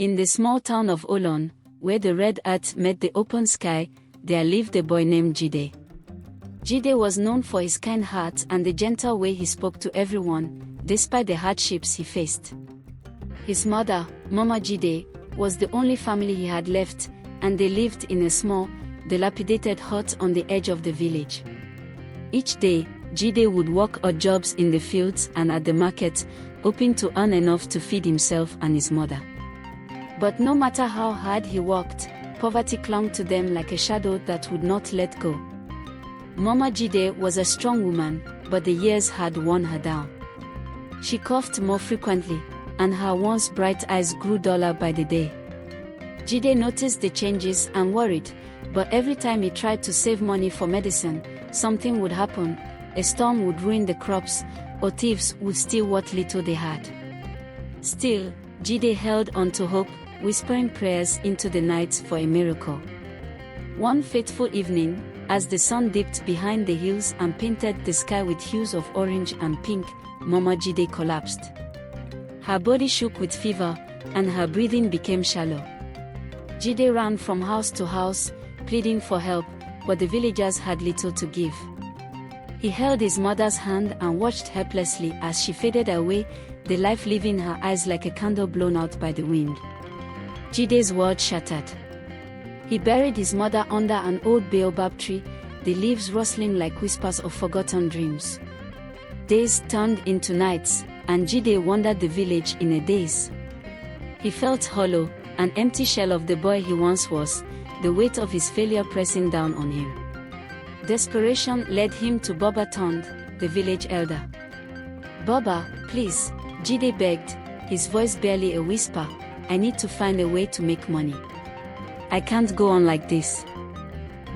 In the small town of Olon, where the red earth met the open sky, there lived a boy named Jide. Jide was known for his kind heart and the gentle way he spoke to everyone, despite the hardships he faced. His mother, Mama Jide, was the only family he had left, and they lived in a small, dilapidated hut on the edge of the village. Each day, Jide would work odd jobs in the fields and at the market, hoping to earn enough to feed himself and his mother. But no matter how hard he worked, poverty clung to them like a shadow that would not let go. Mama Jide was a strong woman, but the years had worn her down. She coughed more frequently, and her once bright eyes grew duller by the day. Jide noticed the changes and worried, but every time he tried to save money for medicine, something would happen. A storm would ruin the crops, or thieves would steal what little they had. Still, Jide held on to hope, whispering prayers into the night for a miracle. One fateful evening, as the sun dipped behind the hills and painted the sky with hues of orange and pink, Mama Jide collapsed. Her body shook with fever, and her breathing became shallow. Jide ran from house to house, pleading for help, but the villagers had little to give. He held his mother's hand and watched helplessly as she faded away, the life leaving her eyes like a candle blown out by the wind. Jide's world shattered. He buried his mother under an old baobab tree, the leaves rustling like whispers of forgotten dreams. Days turned into nights, and Jide wandered the village in a daze. He felt hollow, an empty shell of the boy he once was, the weight of his failure pressing down on him. Desperation led him to Baba Tond, the village elder. "Baba, please," Jide begged, his voice barely a whisper, "I need to find a way to make money. I can't go on like this."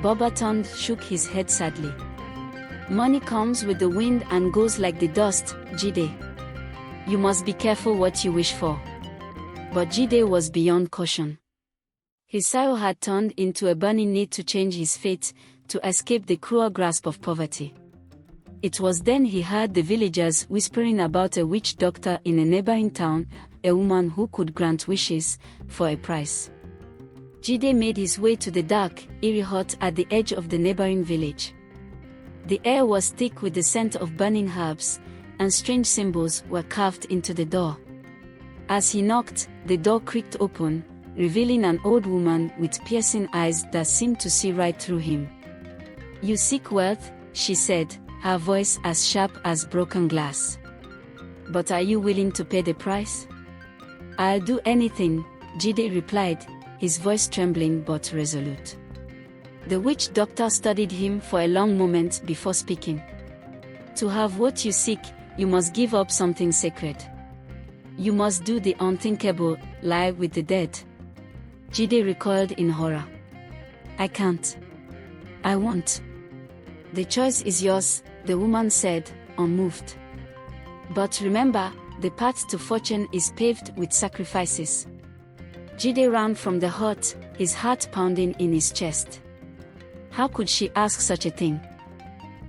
Baba Tond shook his head sadly. "Money comes with the wind and goes like the dust, Jide. You must be careful what you wish for." But Jide was beyond caution. His sorrow had turned into a burning need to change his fate, to escape the cruel grasp of poverty. It was then he heard the villagers whispering about a witch doctor in a neighboring town, a woman who could grant wishes, for a price. Jide made his way to the dark, eerie hut at the edge of the neighboring village. The air was thick with the scent of burning herbs, and strange symbols were carved into the door. As he knocked, the door creaked open, revealing an old woman with piercing eyes that seemed to see right through him. "You seek wealth," she said, her voice as sharp as broken glass. "But are you willing to pay the price?" "I'll do anything," Jide replied, his voice trembling but resolute. The witch doctor studied him for a long moment before speaking. "To have what you seek, you must give up something sacred. You must do the unthinkable, lie with the dead." Jide recoiled in horror. "I can't. I won't." "The choice is yours," the woman said, unmoved. "But remember, the path to fortune is paved with sacrifices." Jide ran from the hut, his heart pounding in his chest. How could she ask such a thing?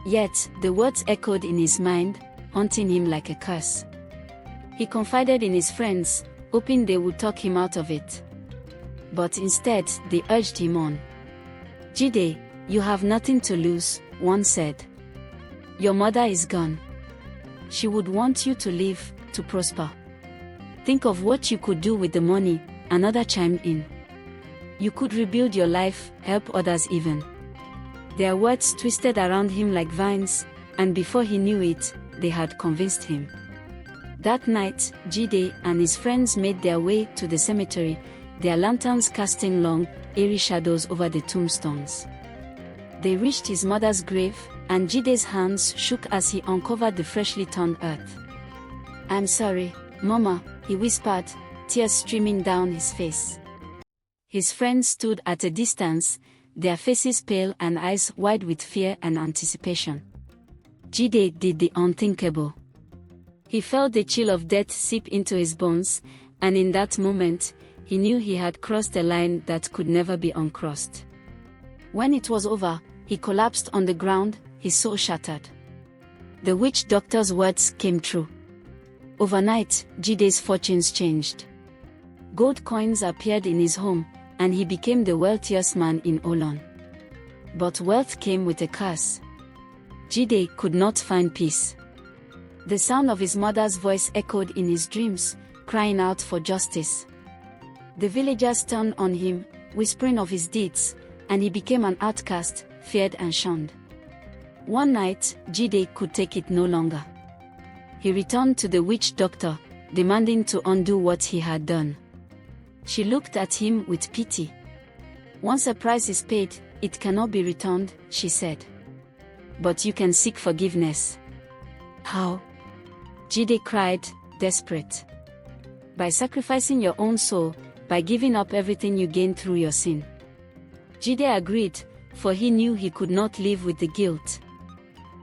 Yet, the words echoed in his mind, haunting him like a curse. He confided in his friends, hoping they would talk him out of it. But instead, they urged him on. "Jide, you have nothing to lose," one said. "Your mother is gone. She would want you to live, to prosper. Think of what you could do with the money," another chimed in. "You could rebuild your life, help others even." Their words twisted around him like vines, and before he knew it, they had convinced him. That night, Jide and his friends made their way to the cemetery, their lanterns casting long, eerie shadows over the tombstones. They reached his mother's grave, and Jide's hands shook as he uncovered the freshly turned earth. "I'm sorry, Mama," he whispered, tears streaming down his face. His friends stood at a distance, their faces pale and eyes wide with fear and anticipation. Jide did the unthinkable. He felt the chill of death seep into his bones, and in that moment, he knew he had crossed a line that could never be uncrossed. When it was over, he collapsed on the ground, his soul shattered. The witch doctor's words came true. Overnight, Jide's fortunes changed. Gold coins appeared in his home, and he became the wealthiest man in Olon. But wealth came with a curse. Jide could not find peace. The sound of his mother's voice echoed in his dreams, crying out for justice. The villagers turned on him, whispering of his deeds, and he became an outcast, feared and shunned. One night, Jide could take it no longer. He returned to the witch doctor, demanding to undo what he had done. She looked at him with pity. "Once a price is paid, it cannot be returned," she said. "But you can seek forgiveness." "How?" Jide cried, desperate. "By sacrificing your own soul, by giving up everything you gained through your sin." Jide agreed, for he knew he could not live with the guilt.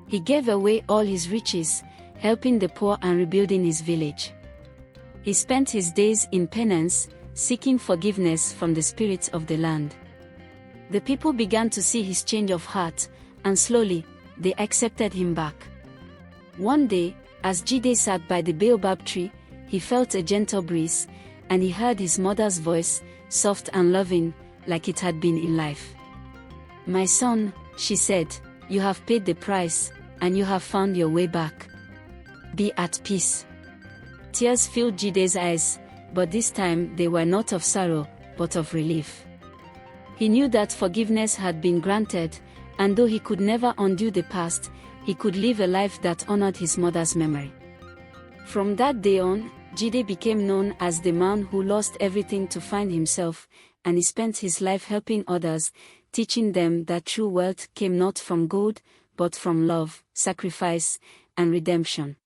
He gave away all his riches, helping the poor and rebuilding his village. He spent his days in penance, seeking forgiveness from the spirits of the land. The people began to see his change of heart, and slowly, they accepted him back. One day, as Jide sat by the baobab tree, he felt a gentle breeze, and he heard his mother's voice, soft and loving, like it had been in life. "My son," she said, "you have paid the price, and you have found your way back. Be at peace." Tears filled Jide's eyes, but this time they were not of sorrow, but of relief. He knew that forgiveness had been granted, and though he could never undo the past, he could live a life that honored his mother's memory. From that day on, Jide became known as the man who lost everything to find himself, and he spent his life helping others, teaching them that true wealth came not from gold, but from love, sacrifice, and redemption.